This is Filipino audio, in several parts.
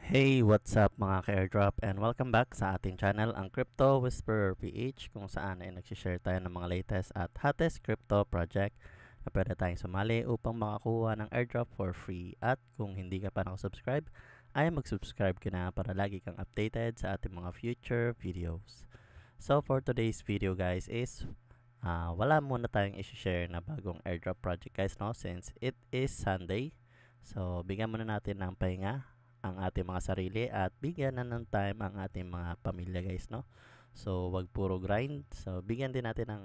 Hey, what's up mga ka-airdrop and welcome back sa ating channel, ang Crypto Whisperer PH, kung saan ay nagsishare tayo ng mga latest at hottest crypto project na pwede tayong sumali upang makakuha ng airdrop for free. At kung hindi ka pa nakasubscribe, ay mag-subscribe ka na para lagi kang updated sa ating mga future videos. So for today's video guys is wala muna tayong i-share na bagong airdrop project guys, no, since it is Sunday. So bigyan muna natin ng pahinga ang ating mga sarili at bigyan na ng time ang ating mga pamilya guys, no. So wag puro grind, so bigyan din natin ng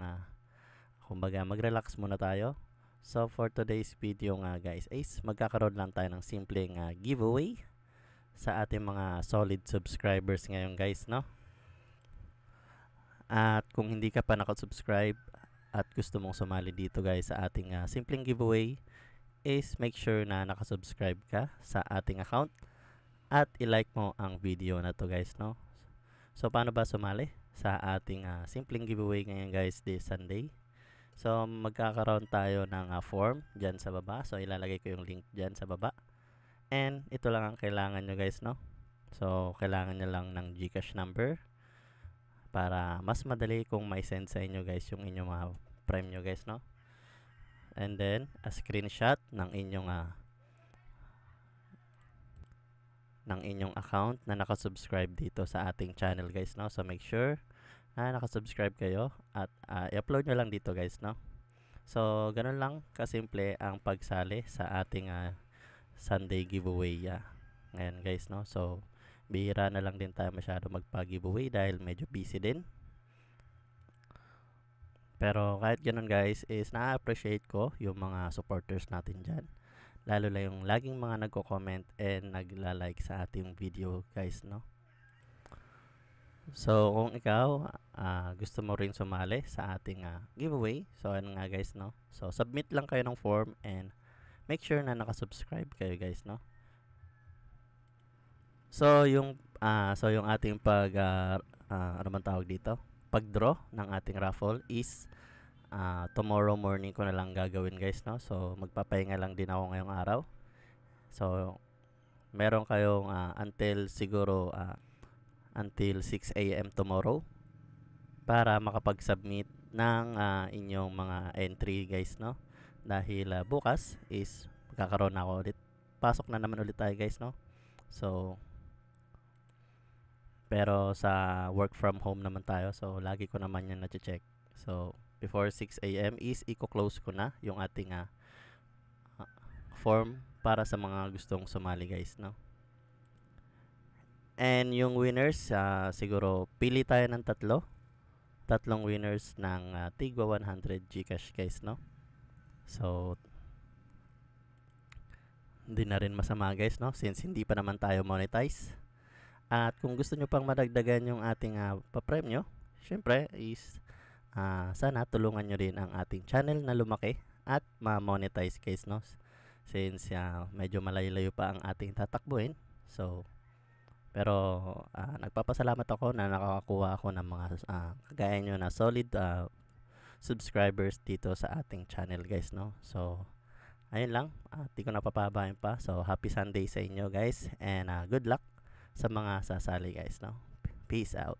kumbaga mag-relax muna tayo. So for today's video nga guys is magkakaroon lang tayo ng simpleng giveaway sa ating mga solid subscribers ngayon guys, no. At kung hindi ka pa nakasubscribe at gusto mong sumali dito guys sa ating simpleng giveaway, is make sure na nakasubscribe ka sa ating account at i-like mo ang video na to guys, no. So paano ba sumali sa ating simpleng giveaway ngayon guys this Sunday? So magkakaroon tayo ng form dyan sa baba. So ilalagay ko yung link dyan sa baba. And ito lang ang kailangan nyo guys, no. So kailangan nyo lang ng GCash number para mas madali kung may send sa inyo guys yung inyong mga prime nyo guys, no. And then a screenshot ng inyong account na nakasubscribe dito sa ating channel guys, no. So make sure na nakasubscribe kayo at i-upload nyo lang dito guys, no. So ganun lang kasimple ang pagsali sa ating Sunday giveaway ngayon guys, no. So bihira na lang din tayo masyado magpa-giveaway dahil medyo busy din. Pero kahit ganun guys is na-appreciate ko yung mga supporters natin dyan. Lalo na yung laging mga nagko-comment and nagla-like sa ating video guys, no. So kung ikaw gusto mo rin sumali sa ating giveaway, so ano nga guys, no. So submit lang kayo ng form and make sure na nakasubscribe kayo guys, no. So yung ating ano man tawag dito, pag-draw ng ating raffle is tomorrow morning ko na lang gagawin guys, no. So magpapahinga lang din ako ngayong araw. So meron kayong until siguro until 6 AM tomorrow para makapag-submit ng inyong mga entry guys, no. Dahil bukas is magkakaroon na ako ulit, pasok na naman ulit tayo guys, no. So pero sa work from home naman tayo, so lagi ko naman yan na-check. So before 6 AM is i-close ko na yung ating form para sa mga gustong sumali guys, no. And yung winners, siguro pili tayo ng tatlong winners ng tigwa 100 GCash guys, no. So hindi na rin masama guys, no, since hindi pa naman tayo monetize. At kung gusto nyo pang madagdagan yung ating papremyo, syempre is sana tulungan nyo rin ang ating channel na lumaki at ma-monetize guys, no. Since medyo malayo-layo pa ang ating tatakbuhin. So pero nagpapasalamat ako na nakakakuha ako ng mga kagaya nyo na solid subscribers dito sa ating channel guys, no. So ayun lang, di ko napapabayan pa. So happy Sunday sa inyo guys and good luck sa mga sasali guys, no. Peace out.